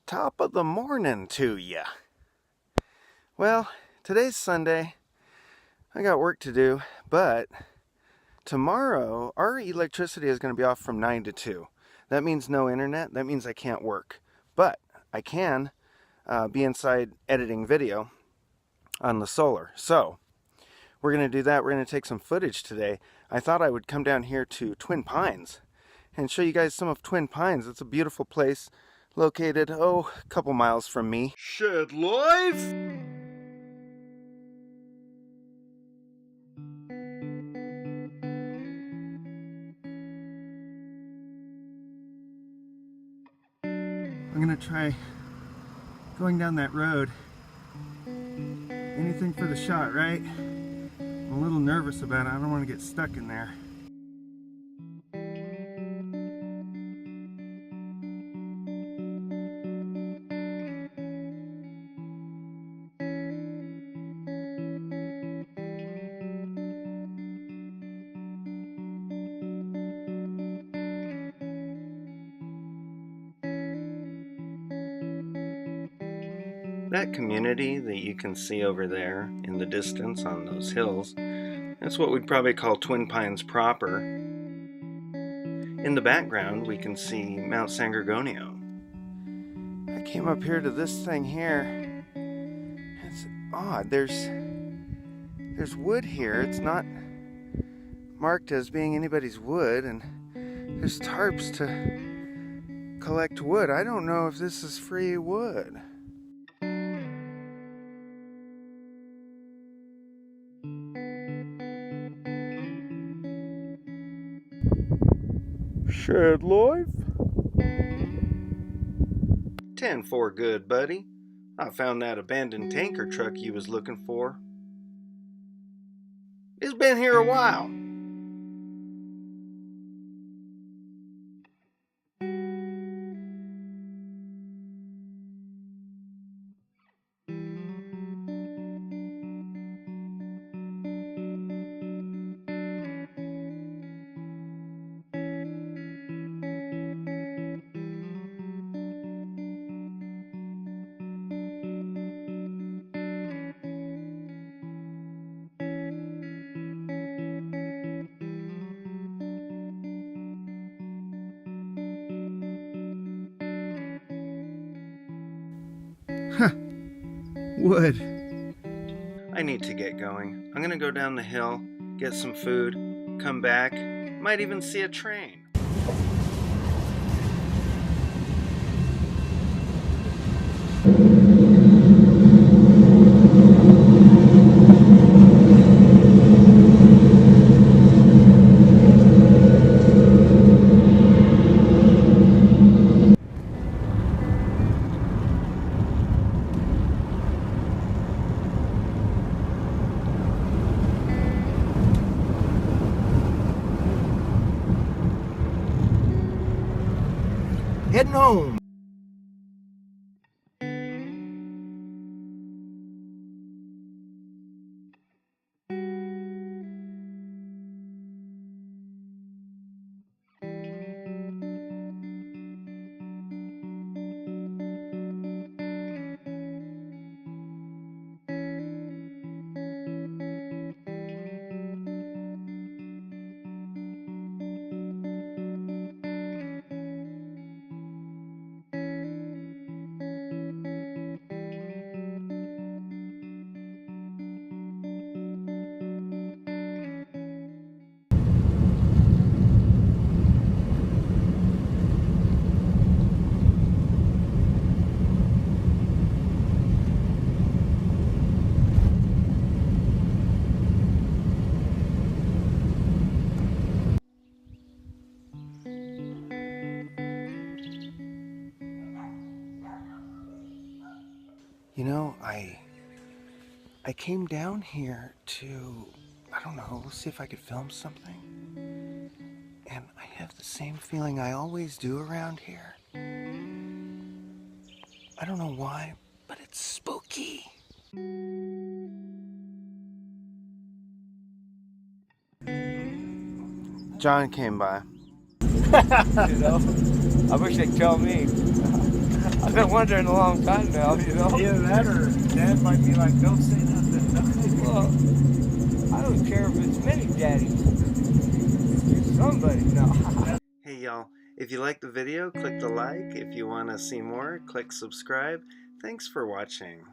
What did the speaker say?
Top of the morning to ya. Well, today's Sunday. I got work to do, but tomorrow our electricity is going to be off from 9 to 2. That means no internet. That means I can't work. But I can be inside editing video on the solar. So we're going to do that. We're going to take some footage today. I thought I would come down here to Twin Pines and show you guys some of Twin Pines. It's a beautiful place located, a couple miles from me. Shed Life! I'm gonna try going down that road. Anything for the shot, right? I'm a little nervous about it. I don't want to get stuck in there. That community that you can see over there in the distance on those hills, that's what we'd probably call Twin Pines proper. In the background, we can see Mount San Gorgonio. I came up here to this thing here. It's odd. There's wood here. It's not marked as being anybody's wood, and there's tarps to collect wood. I don't know if this is free wood. Shed Life? 10-4 good, buddy. I found that abandoned tanker truck you was looking for. It's been here a while. Wood. I need to get going. I'm gonna go down the hill, get some food, come back, might even see a train. Heading home. You know, I came down here to, I don't know, see if I could film something. And I have the same feeling I always do around here. I don't know why, but it's spooky. John came by. You know, I wish they'd tell me. I've been wondering a long time now, you know? Either that or Dad might be like, don't say nothing. Well, I don't care if it's many daddies. There's somebody, no. Hey y'all, if you like the video, click the like. If you want to see more, click subscribe. Thanks for watching.